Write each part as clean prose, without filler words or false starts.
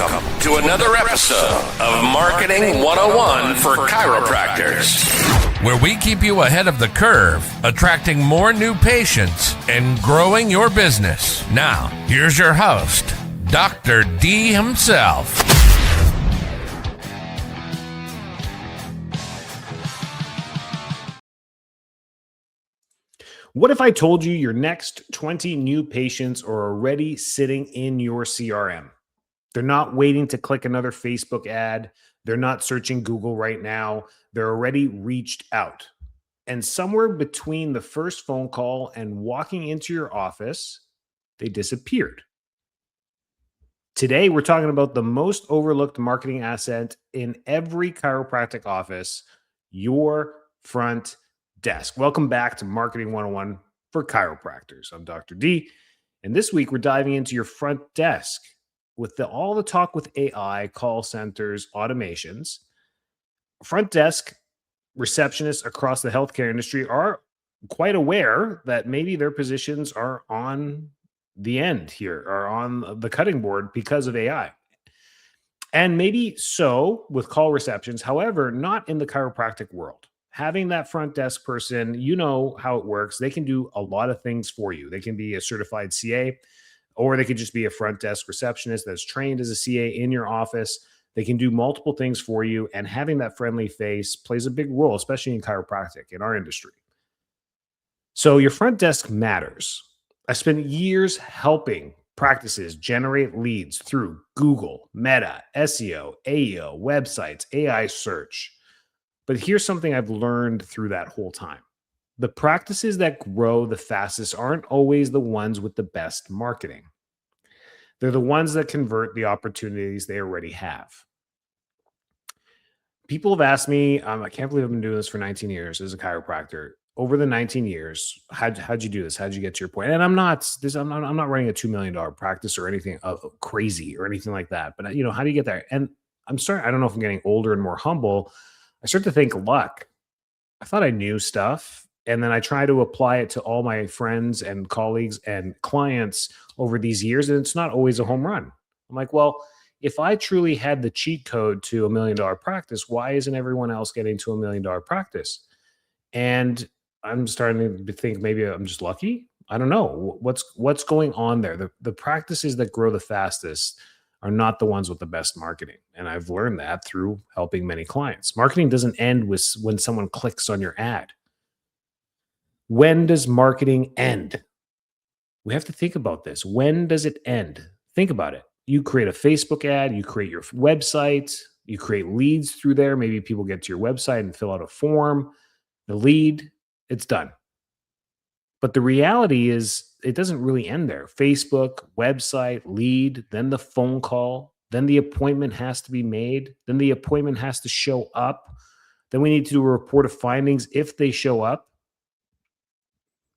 Welcome to another episode of Marketing 101 for Chiropractors, where we keep you ahead of the curve, attracting more new patients and growing your business. Now, here's your host, Dr. D himself. What if I told you your next 20 new patients are already sitting in your CRM? They're not waiting to click another Facebook ad. They're not searching Google right now. They're already reached out. And somewhere between the first phone call and walking into your office, they disappeared. Today, we're talking about the most overlooked marketing asset in every chiropractic office, your front desk. Welcome back to Marketing 101 for Chiropractors. I'm Dr. D, and this week we're diving into your front desk with all the talk with AI, call centers, automations. Front desk receptionists across the healthcare industry are quite aware that maybe their positions are on the end here, are on the cutting board because of AI. And maybe so with call receptions, however, not in the chiropractic world. Having that front desk person, you know how it works. They can do a lot of things for you. They can be a certified CA, or they could just be a front desk receptionist that's trained as a CA in your office. They can do multiple things for you. And having that friendly face plays a big role, especially in chiropractic, in our industry. So your front desk matters. I spent years helping practices generate leads through Google, Meta, SEO, AEO, websites, AI search. But here's something I've learned through that whole time. The practices that grow the fastest aren't always the ones with the best marketing. They're the ones that convert the opportunities they already have. People have asked me, I can't believe I've been doing this for 19 years as a chiropractor. Over the 19 years, how'd you do this? How'd you get to your point? And I'm not running a $2 million practice or anything crazy or anything like that. But how do you get there? And I don't know if I'm getting older and more humble. I start to think luck. I thought I knew stuff, and then I try to apply it to all my friends and colleagues and clients over these years, and it's not always a home run. I'm like, well, if I truly had the cheat code to $1 million practice, why isn't everyone else getting to $1 million practice? And I'm starting to think maybe I'm just lucky. I don't know what's going on there. The practices that grow the fastest are not the ones with the best marketing. And I've learned that through helping many clients. Marketing doesn't end when someone clicks on your ad. When does marketing end? We have to think about this. When does it end? Think about it. You create a Facebook ad, you create your website, you create leads through there. Maybe people get to your website and fill out a form. The lead, it's done. But the reality is it doesn't really end there. Facebook, website, lead, then the phone call, then the appointment has to be made, then the appointment has to show up. Then we need to do a report of findings if they show up.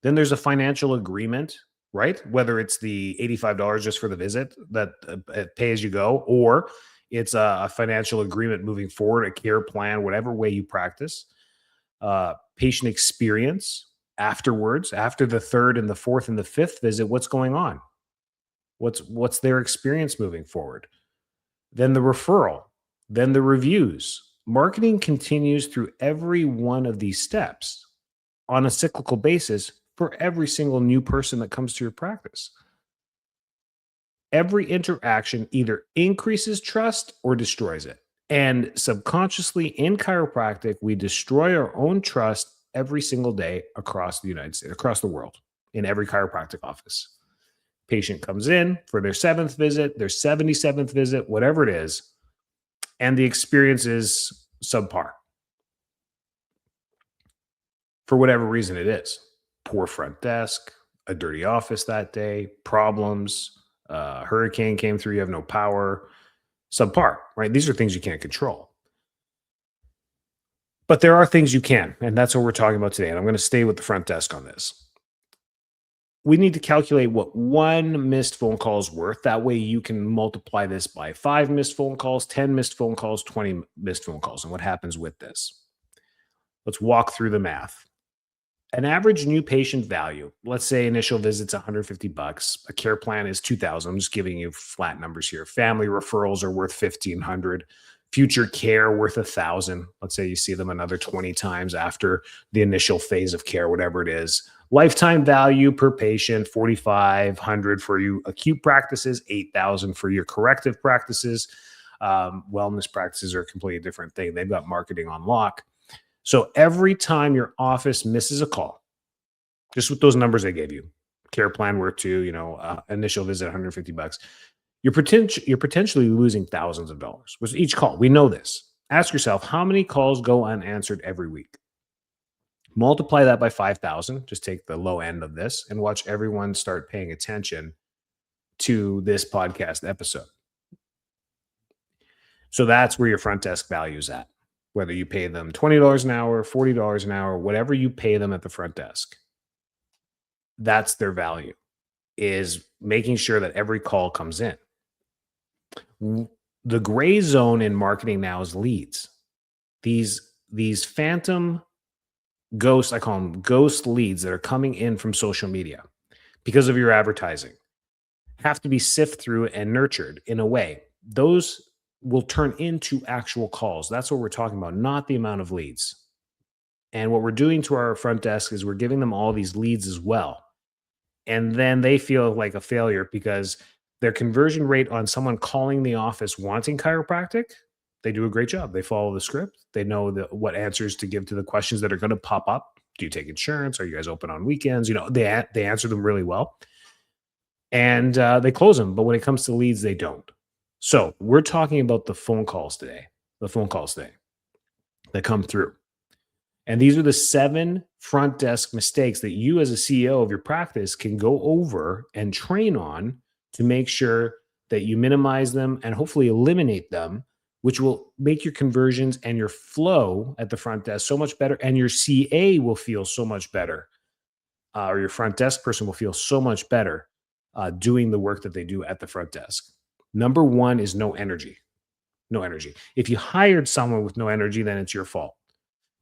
Then there's a financial agreement, right? Whether it's the $85 just for the visit that pay as you go, or it's a financial agreement moving forward, a care plan, whatever way you practice. Patient experience. Afterwards, after the third and the fourth and the fifth visit, what's going on? What's their experience moving forward? Then the referral, then the reviews. Marketing continues through every one of these steps on a cyclical basis for every single new person that comes to your practice. Every interaction either increases trust or destroys it. And subconsciously in chiropractic, we destroy our own trust every single day across the United States, across the world, in every chiropractic office. Patient comes in for their 7th visit, their 77th visit, whatever it is, and the experience is subpar. For whatever reason it is. Poor front desk, a dirty office that day, problems, hurricane came through, you have no power, subpar, right? These are things you can't control. But there are things you can, and that's what we're talking about today. And I'm going to stay with the front desk on this. We need to calculate what one missed phone call is worth. That way you can multiply this by 5 missed phone calls, 10 missed phone calls, 20 missed phone calls, and what happens with this. Let's walk through the math. An average new patient value, let's say initial visit's $150. A care plan is 2,000. I'm just giving you flat numbers here. Family referrals are worth 1,500. Future care worth 1,000. Let's say you see them another 20 times after the initial phase of care, whatever it is. Lifetime value per patient, 4,500 for you acute practices, 8,000 for your corrective practices. Wellness practices are a completely different thing. They've got marketing on lock. So every time your office misses a call, just with those numbers I gave you, care plan worth two, initial visit $150, you're potentially losing thousands of dollars with each call. We know this. Ask yourself, how many calls go unanswered every week? Multiply that by 5,000. Just take the low end of this and watch everyone start paying attention to this podcast episode. So that's where your front desk value is at. Whether you pay them $20 an hour, $40 an hour, whatever you pay them at the front desk, that's their value, is making sure that every call comes in. The gray zone in marketing now is leads. These phantom ghosts, I call them ghost leads, that are coming in from social media because of your advertising, have to be sifted through and nurtured in a way. Those will turn into actual calls. That's what we're talking about, not the amount of leads. And what we're doing to our front desk is we're giving them all these leads as well. And then they feel like a failure because their conversion rate on someone calling the office wanting chiropractic, they do a great job. They follow the script. They know what answers to give to the questions that are going to pop up. Do you take insurance? Are you guys open on weekends? They answer them really well. And they close them. But when it comes to leads, they don't. So we're talking about the phone calls today that come through. And these are the 7 front desk mistakes that you as a CEO of your practice can go over and train on to make sure that you minimize them and hopefully eliminate them, which will make your conversions and your flow at the front desk so much better. And your CA will feel so much better, or your front desk person will feel so much better doing the work that they do at the front desk. Number 1 is no energy. No energy. If you hired someone with no energy, then it's your fault.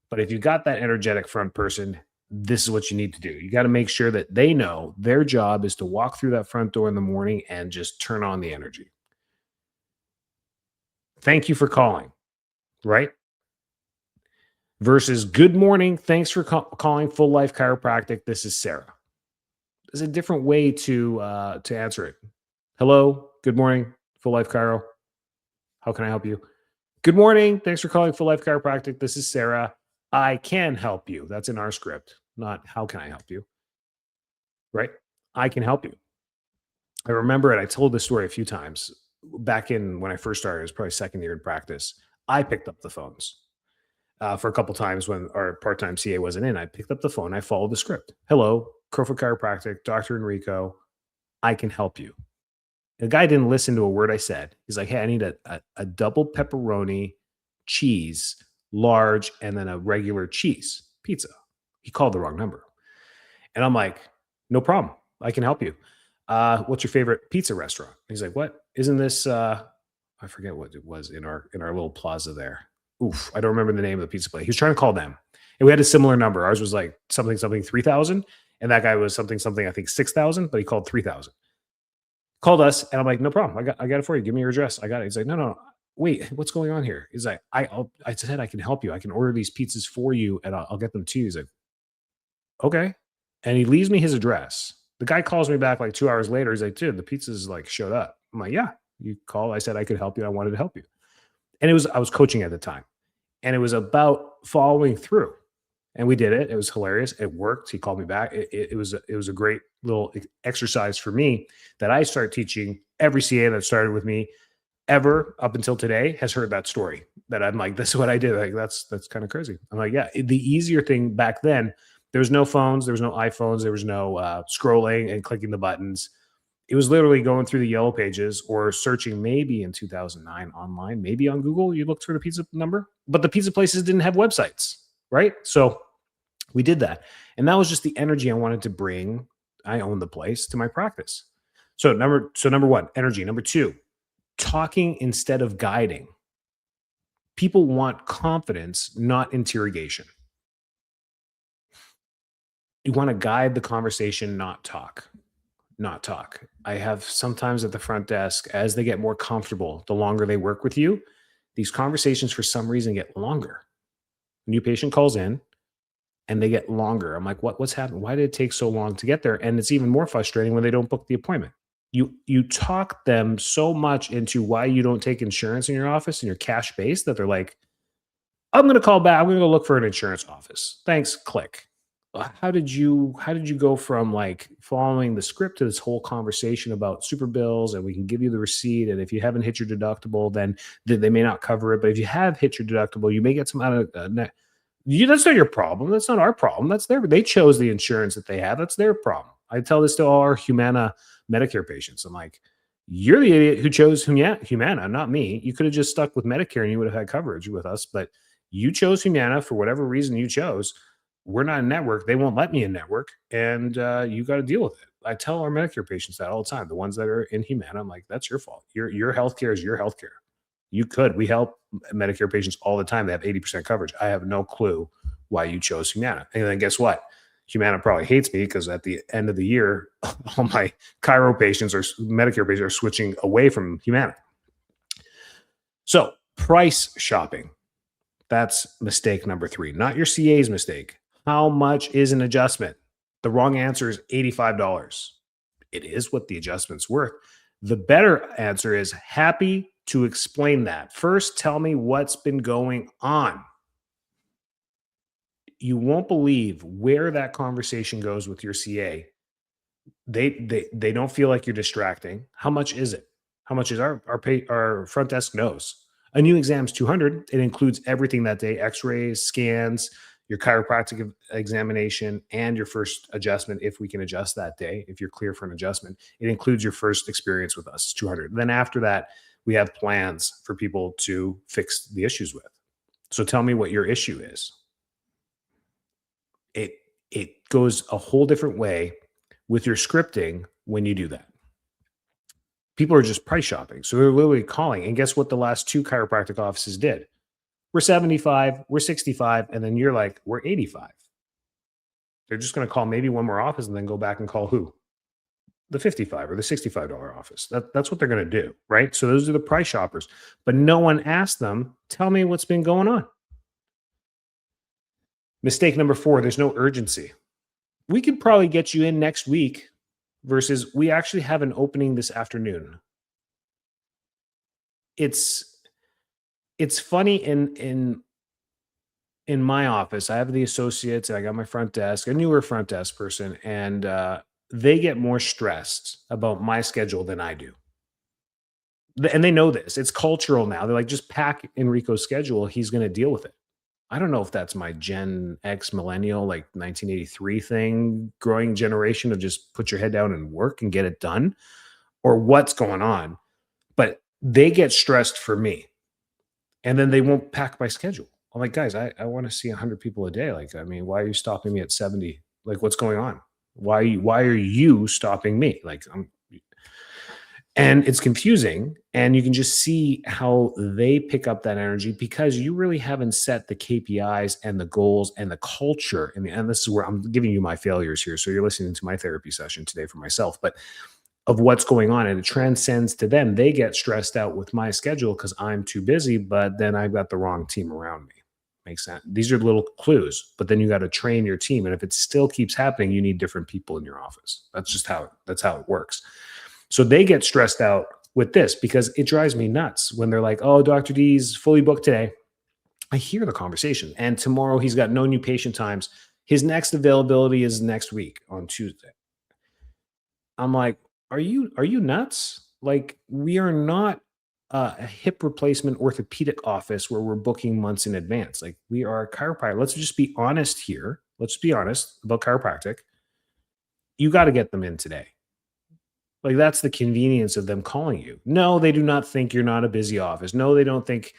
But if you got that energetic front person, this is what you need to do. You got to make sure that they know their job is to walk through that front door in the morning and just turn on the energy. Thank you for calling, right? Versus good morning. Thanks for calling Full Life Chiropractic. This is Sarah. There's a different way to answer it. Hello. Good morning, Full Life Chiro. How can I help you? Good morning. Thanks for calling Full Life Chiropractic. This is Sarah. I can help you. That's in our script, not how can I help you, right? I can help you. I remember it. I told this story a few times. Back in when I first started, it was probably second year in practice. I picked up the phones for a couple times when our part-time CA wasn't in. I picked up the phone. I followed the script. Hello, Crowfoot Chiropractic, Dr. Enrico. I can help you. The guy didn't listen to a word I said. He's like, hey, I need a double pepperoni, cheese, large, and then a regular cheese pizza. He called the wrong number. And I'm like, no problem. I can help you. What's your favorite pizza restaurant? He's like, what? Isn't this, I forget what it was in our little plaza there. Oof, I don't remember the name of the pizza place. He was trying to call them. And we had a similar number. Ours was like something, 3,000. And that guy was something, I think 6,000, but he called 3,000. Called us, and I'm like, no problem. I got it for you. Give me your address. I got it. He's like, no. Wait, what's going on here? He's like, I said I can help you. I can order these pizzas for you, and I'll get them to you. He's like, okay. And he leaves me his address. The guy calls me back like 2 hours later. He's like, dude, the pizzas like showed up. I'm like, yeah, you called. I said I could help you. I wanted to help you. And I was coaching at the time, and it was about following through. And we did it. It was hilarious. It worked. He called me back. It was a great little exercise for me that I start teaching. Every CA that started with me ever up until today has heard that story, that I'm like, this is what I did. Like, that's kind of crazy. I'm like, yeah, the easier thing back then, there was no phones, there was no iPhones, there was no scrolling and clicking the buttons. It was literally going through the yellow pages or searching, maybe in 2009 online, maybe on Google, you looked for the pizza number, but the pizza places didn't have websites, right? So we did that. And that was just the energy I wanted to bring. I own the place to my practice. So number 1, energy. Number 2, talking instead of guiding. People want confidence, not interrogation. You want to guide the conversation, not talk. Not talk. I have sometimes at the front desk, as they get more comfortable, the longer they work with you, these conversations for some reason get longer. A new patient calls in and they get longer. I'm like, what's happened? Why did it take so long to get there? And it's even more frustrating when they don't book the appointment. You talk them so much into why you don't take insurance in your office and you're cash based that they're like, I'm going to call back. I'm going to go look for an insurance office. Thanks. Click. How did you go from like following the script to this whole conversation about super bills and we can give you the receipt, and if you haven't hit your deductible then they may not cover it, but if you have hit your deductible you may get some out of that's not your problem, that's not our problem, they chose the insurance that they have, that's their problem. I tell this to all our Humana Medicare patients. I'm like, you're the idiot who chose Humana, not me. You could have just stuck with Medicare and you would have had coverage with us, but you chose Humana for whatever reason you chose. We're not a network. They won't let me in network, and you got to deal with it. I tell our Medicare patients that all the time. The ones that are in Humana, I'm like, that's your fault. Your healthcare is your healthcare. We help Medicare patients all the time. They have 80% coverage. I have no clue why you chose Humana. And then guess what? Humana probably hates me because at the end of the year, all my Chiro patients or Medicare patients are switching away from Humana. So price shopping. That's mistake number 3, not your CA's mistake. How much is an adjustment? The wrong answer is $85. It is what the adjustment's worth. The better answer is happy to explain that. First, tell me what's been going on. You won't believe where that conversation goes with your CA. They don't feel like you're distracting. How much is it? How much is our front desk knows? A new exam is $200. It includes everything that day: x-rays, scans, your chiropractic examination, and your first adjustment, if we can adjust that day, if you're clear for an adjustment. It includes your first experience with us. It's $200. Then after that, we have plans for people to fix the issues with. So tell me what your issue is. It goes a whole different way with your scripting when you do that. People are just price shopping. So they're literally calling. And guess what the last 2 chiropractic offices did? We're 75, we're 65, and then you're like, we're 85. They're just going to call maybe one more office and then go back and call who? The $55 or the $65 office. That's what they're going to do, right? So those are the price shoppers. But no one asked them, tell me what's been going on. Mistake number 4, there's no urgency. We could probably get you in next week versus we actually have an opening this afternoon. It's funny in my office. I have the associates, I got my front desk, a newer front desk person, and they get more stressed about my schedule than I do. And they know this. It's cultural now. They're like, just pack Enrico's schedule. He's going to deal with it. I don't know if that's my Gen X millennial, like 1983 thing, growing generation of just put your head down and work and get it done, or what's going on. But they get stressed for me. And then they won't pack my schedule. I'm like, guys, I want to see 100 people a day. Like, I mean, why are you stopping me at 70? Like, what's going on? Why are you stopping me? Like, and it's confusing. And you can just see how they pick up that energy because you really haven't set the KPIs and the goals and the culture. And this is where I'm giving you my failures here. So you're listening to my therapy session today for myself, but of what's going on, and it transcends to them. They get stressed out with my schedule because I'm too busy, but then I've got the wrong team around me. Makes sense. These are little clues, but then you got to train your team. And if it still keeps happening, you need different people in your office. That's how it works. So they get stressed out with this because it drives me nuts when they're like, oh, Dr. D's fully booked today. I hear the conversation. And tomorrow he's got no new patient times. His next availability is next week on Tuesday. I'm like, are you nuts? Like, we are not a hip replacement orthopedic office where we're booking months in advance. Like, we are a chiropractor. Let's just be honest here. Let's be honest about chiropractic. You got to get them in today. Like, that's the convenience of them calling you. No, they do not think you're not a busy office. No, they don't think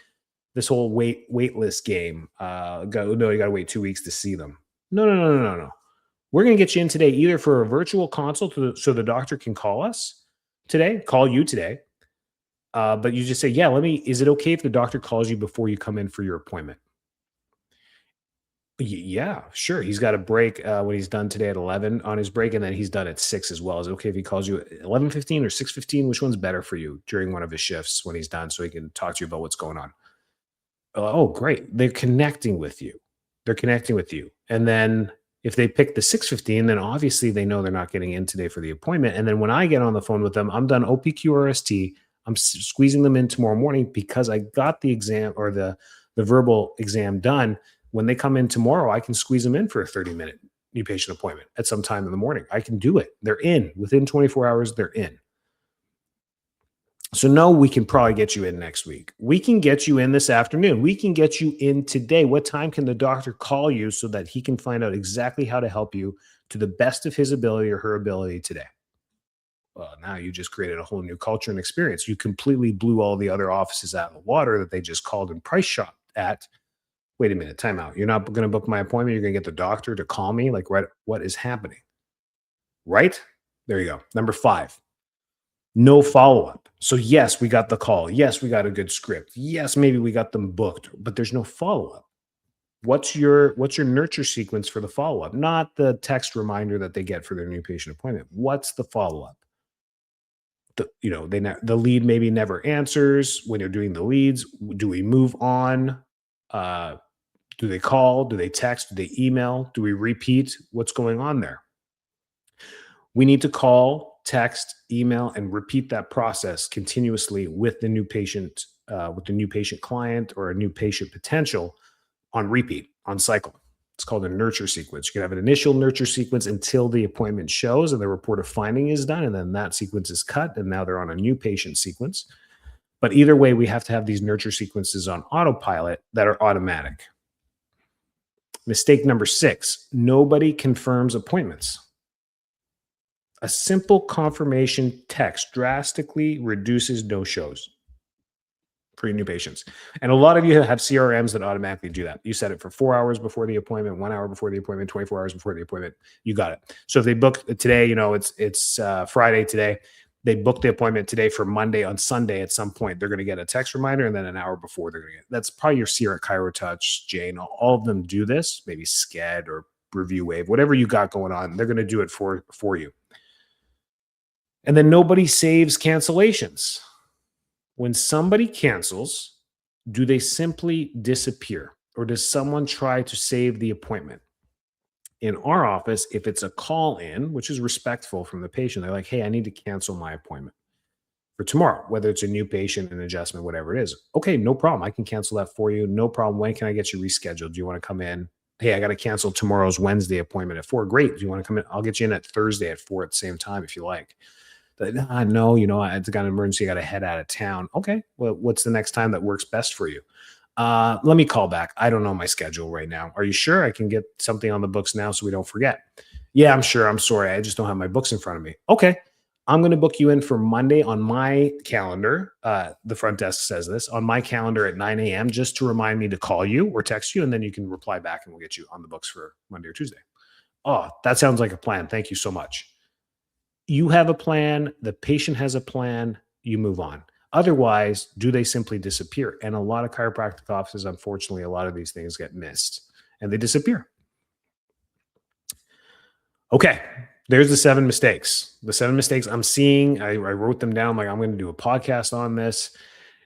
this whole wait list game. No, you got to wait 2 weeks to see them. No. We're going to get you in today either for a virtual consult so the doctor can call you today. But you just say, yeah, is it okay if the doctor calls you before you come in for your appointment? Yeah, sure. He's got a break when he's done today at 11 on his break, and then he's done at 6 as well. Is it okay if he calls you at 11:15 or 6:15? Which one's better for you during one of his shifts when he's done, so he can talk to you about what's going on? Oh, great. They're connecting with you. They're connecting with you. And then if they pick the 6:15, then obviously they know they're not getting in today for the appointment. And then when I get on the phone with them, I'm done OPQRST. I'm squeezing them in tomorrow morning because I got the exam or the verbal exam done. When they come in tomorrow, I can squeeze them in for a 30-minute new patient appointment at some time in the morning. I can do it. They're in within 24 hours. They're in. So no, we can probably get you in next week. We can get you in this afternoon. We can get you in today. What time can the doctor call you so that he can find out exactly how to help you to the best of his ability or her ability today? Well, now you just created a whole new culture and experience. You completely blew all the other offices out of the water that they just called and price shopped at. Wait a minute, time out. You're not going to book my appointment. You're going to get the doctor to call me. Like, what is happening? Right? There you go. Number 5. No follow-up. So yes, we got the call. Yes, we got a good script. Yes, maybe we got them booked, but there's no follow-up. What's your nurture sequence for the follow-up? Not the text reminder that they get for their new patient appointment. What's the follow-up? The lead maybe never answers when you're doing the leads. Do we move on? Do they call? Do they text? Do they email? Do we repeat? What's going on there? We need to call, text, email, and repeat that process continuously with the new patient client or a new patient potential on repeat, on cycle. It's called a nurture sequence. You can have an initial nurture sequence until the appointment shows and the report of finding is done, and then that sequence is cut, and now they're on a new patient sequence. But either way, we have to have these nurture sequences on autopilot that are automatic. Mistake number 6, nobody confirms appointments. A simple confirmation text drastically reduces no-shows for your new patients. And a lot of you have CRMs that automatically do that. You set it for 4 hours before the appointment, 1 hour before the appointment, 24 hours before the appointment. You got it. So if they book today, it's Friday today. They book the appointment today for Monday. On Sunday at some point, they're going to get a text reminder, and then an hour before they're going to get. That's probably your Sierra ChiroTouch, Jane. All of them do this. Maybe Sked or Review Wave, whatever you got going on, they're going to do it for you. And then nobody saves cancellations. When somebody cancels, do they simply disappear, or does someone try to save the appointment? In our office, if it's a call in, which is respectful from the patient, they're like, hey, I need to cancel my appointment for tomorrow, whether it's a new patient, an adjustment, whatever it is. Okay, no problem. I can cancel that for you. No problem. When can I get you rescheduled? Do you want to come in? Hey, I got to cancel tomorrow's Wednesday appointment at 4. Great. Do you want to come in? I'll get you in at Thursday at 4 at the same time if you like. But no, I got an emergency. I got to head out of town. Okay. Well, what's the next time that works best for you? Let me call back. I don't know my schedule right now. Are you sure I can get something on the books now so we don't forget? Yeah, I'm sure. I'm sorry. I just don't have my books in front of me. Okay. I'm going to book you in for Monday on my calendar. The front desk says this on my calendar at 9 a.m. just to remind me to call you or text you. And then you can reply back and we'll get you on the books for Monday or Tuesday. Oh, that sounds like a plan. Thank you so much. You have a plan. The patient has a plan. You move on. Otherwise, do they simply disappear? And a lot of chiropractic offices, unfortunately, a lot of these things get missed and they disappear. Okay, there's the 7 mistakes. The 7 mistakes I'm seeing, I wrote them down. Like, I'm going to do a podcast on this.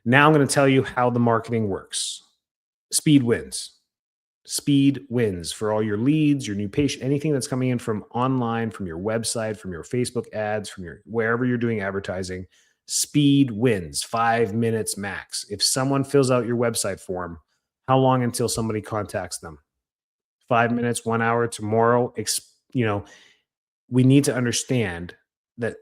Now I'm going to tell you how the marketing works. Speed wins. Speed wins for all your leads, your new patient, anything that's coming in from online, from your website, from your Facebook ads, from your wherever you're doing advertising. Speed wins. 5 minutes max. If someone fills out your website form, how long until somebody contacts them? 5 minutes, 1 hour, tomorrow. We need to understand that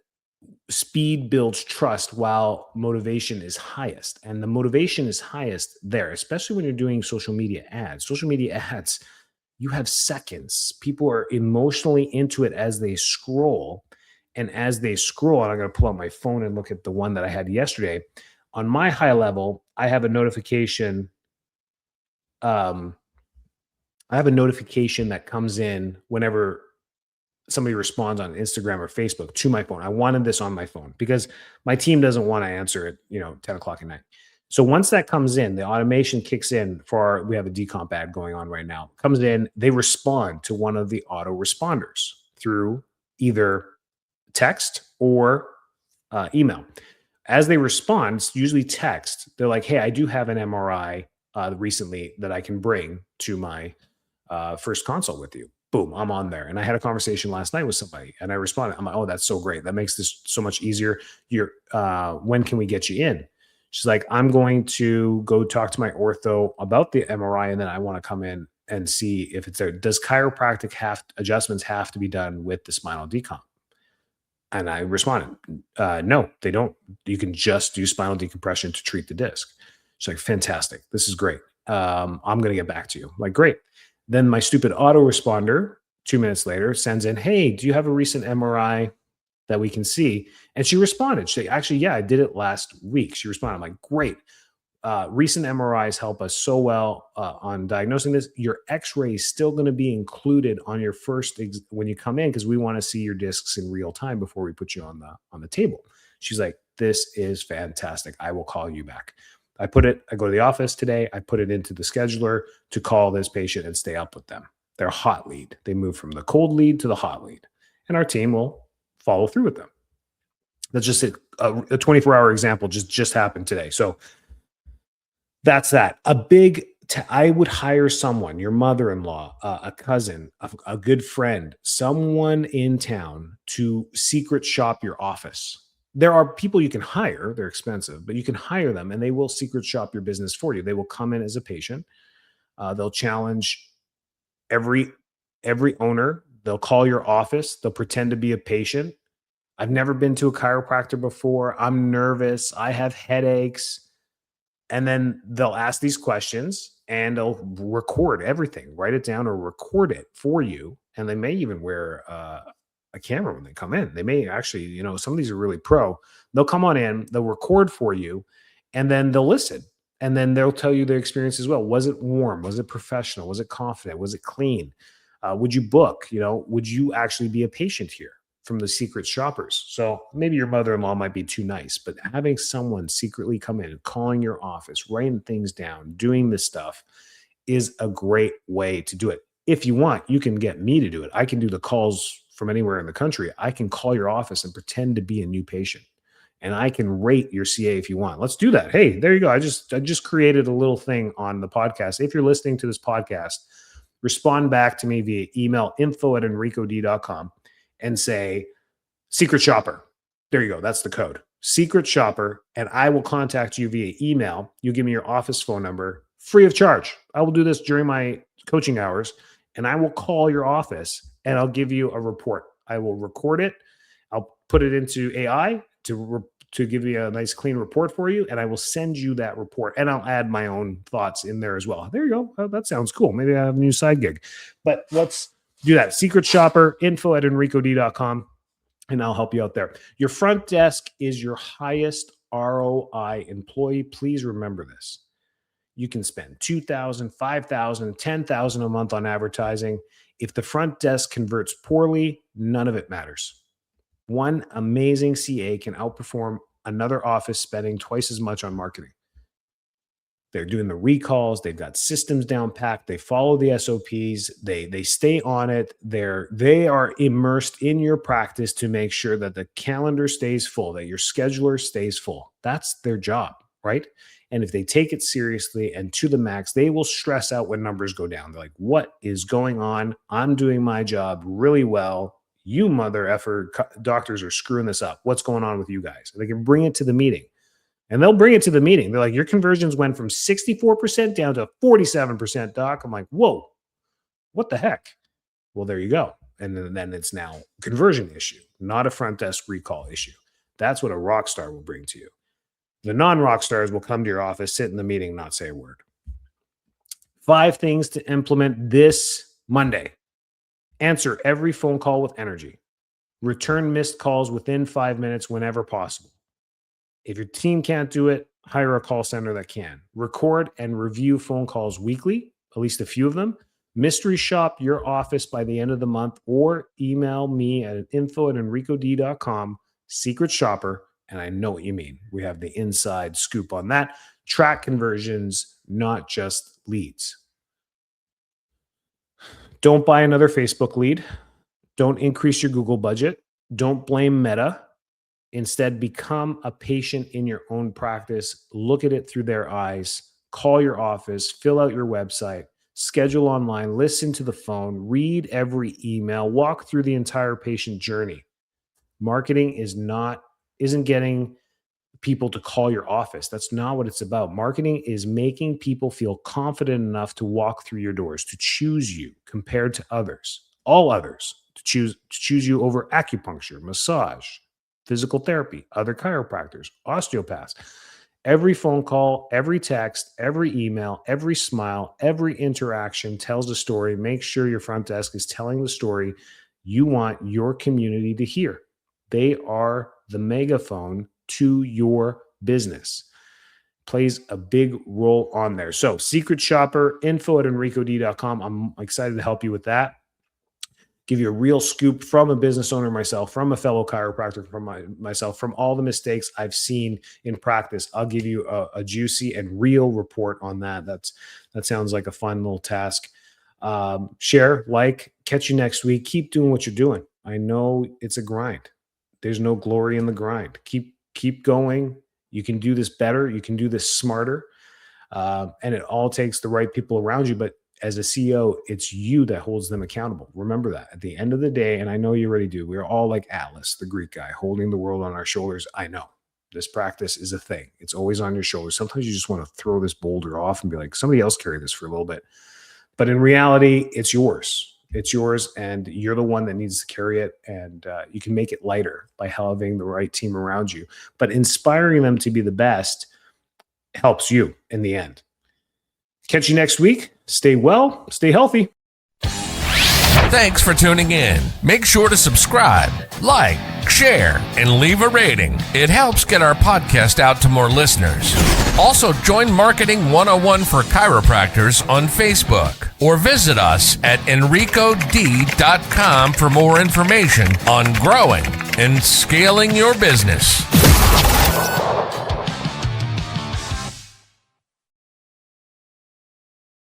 speed builds trust while motivation is highest. And the motivation is highest there, especially when you're doing social media ads. Social media ads, you have seconds. People are emotionally into it as they scroll. And as they scroll, and I'm going to pull out my phone and look at the one that I had yesterday. On my high level, I have a notification. I have a notification that comes in whenever somebody responds on Instagram or Facebook to my phone. I wanted this on my phone because my team doesn't want to answer it, 10 o'clock at night. So once that comes in, the automation kicks in we have a decomp ad going on right now. Comes in, they respond to one of the auto responders through either text or email. As they respond, it's usually text. They're like, "Hey, I do have an MRI recently that I can bring to my first consult with you." Boom, I'm on there. And I had a conversation last night with somebody, and I responded. I'm like, "Oh, that's so great. That makes this so much easier. When can we get you in?" She's like, "I'm going to go talk to my ortho about the MRI, and then I want to come in and see if it's there. Does chiropractic adjustments have to be done with the spinal decomp?" And I responded, "No, they don't. You can just do spinal decompression to treat the disc." She's like, "Fantastic. This is great. I'm going to get back to you." I'm like, "Great." Then my stupid autoresponder 2 minutes later sends in, "Hey, do you have a recent MRI that we can see?" And she responded. She actually, "Yeah, I did it last week." She responded. I'm like, "Great. Recent MRIs help us so well on diagnosing this. Your X-ray is still going to be included on your when you come in, because we want to see your discs in real time before we put you on the table." She's like, "This is fantastic. I will call you back." I go to the office today. I put it into the scheduler to call this patient and stay up with them. They're a hot lead. They move from the cold lead to the hot lead, and our team will follow through with them. That's just a 24-hour example just happened today. So that's that. I would hire someone, your mother-in-law, a cousin, a good friend, someone in town to secret shop your office. There are people you can hire. They're expensive, but you can hire them, and they will secret shop your business for you. They will come in as a patient. They'll challenge every owner. They'll call your office. They'll pretend to be a patient. "I've never been to a chiropractor before. I'm nervous. I have headaches." And then they'll ask these questions, and they'll record everything, write it down or record it for you. And they may even wear a camera when they come in. They may actually, some of these are really pro. They'll come on in, they'll record for you, and then they'll listen. And then they'll tell you their experience as well. Was it warm? Was it professional? Was it confident? Was it clean? Would you book? Would you actually be a patient here? From the secret shoppers. So maybe your mother-in-law might be too nice, but having someone secretly come in, calling your office, writing things down, doing this stuff is a great way to do it. If you want, you can get me to do it. I can do the calls from anywhere in the country. I can call your office and pretend to be a new patient, and I can rate your CA if you want. Let's do that. Hey, there you go. I just created a little thing on the podcast. If you're listening to this podcast, respond back to me via email, info@enricod.com. and say secret shopper. There you go. That's the code. Secret shopper. And I will contact you via email. You give me your office phone number free of charge. I will do this during my coaching hours, and I will call your office and I'll give you a report. I will record it. I'll put it into AI to give you a nice clean report for you. And I will send you that report, and I'll add my own thoughts in there as well. There you go. Oh, that sounds cool. Maybe I have a new side gig, but let's do that. Secret shopper, info@enricod.com, and I'll help you out there. Your front desk is your highest ROI employee. Please remember this. You can spend $2,000, $5,000, $10,000 a month on advertising. If the front desk converts poorly, none of it matters. One amazing CA can outperform another office spending twice as much on marketing. They're doing the recalls. They've got systems down packed. They follow the SOPs. They stay on it. They are immersed in your practice to make sure that the calendar stays full, that your scheduler stays full. That's their job, right? And if they take it seriously and to the max, they will stress out when numbers go down. They're like, "What is going on? I'm doing my job really well. You mother effer doctors are screwing this up. What's going on with you guys?" And they can bring it to the meeting. And they'll bring it to the meeting. They're like, "Your conversions went from 64% down to 47%, doc." I'm like, "Whoa, what the heck?" Well, there you go. And then it's now a conversion issue, not a front desk recall issue. That's what a rock star will bring to you. The non-rock stars will come to your office, sit in the meeting, not say a word. 5 things to implement this Monday. Answer every phone call with energy. Return missed calls within 5 minutes whenever possible. If your team can't do it, hire a call center that can. Record and review phone calls weekly, at least a few of them. Mystery shop your office by the end of the month, or email me at info@enricod.com, secret shopper, And I know what you mean. We have the inside scoop on that. Track conversions, not just leads. Don't buy another Facebook lead. Don't increase your Google budget. Don't blame Meta. Instead, become a patient in your own practice. Look at it through their eyes. Call your office. Fill out your website. Schedule online. Listen to the phone. Read every email. Walk through the entire patient journey. Marketing isn't getting people to call your office. That's not what it's about. Marketing is making people feel confident enough to walk through your doors, to choose you compared to others, all others, to choose you over acupuncture, massage, physical therapy, other chiropractors, osteopaths. Every phone call, every text, every email, every smile, every interaction tells a story. Make sure your front desk is telling the story you want your community to hear. They are the megaphone to your business. Plays a big role on there. So Secret Shopper, info@enricod.com. I'm excited to help you with that. Give you a real scoop from a business owner myself, from a fellow chiropractor, from myself, from all the mistakes I've seen in practice. I'll give you a juicy and real report on that. That sounds like a fun little task. Share, like, catch you next week. Keep doing what you're doing. I know it's a grind. There's no glory in the grind. Keep going. You can do this better. You can do this smarter. And it all takes the right people around you. But as a CEO, it's you that holds them accountable. Remember that at the end of the day, and I know you already do, we're all like Atlas, the Greek guy, holding the world on our shoulders. I know this practice is a thing. It's always on your shoulders. Sometimes you just want to throw this boulder off and be like, somebody else carry this for a little bit. But in reality, it's yours. It's yours, and you're the one that needs to carry it. And you can make it lighter by having the right team around you. But inspiring them to be the best helps you in the end. Catch you next week. Stay well, stay healthy. Thanks for tuning in. Make sure to subscribe, like, share, and leave a rating. It helps get our podcast out to more listeners. Also, join Marketing 101 for Chiropractors on Facebook or visit us at enricod.com for more information on growing and scaling your business.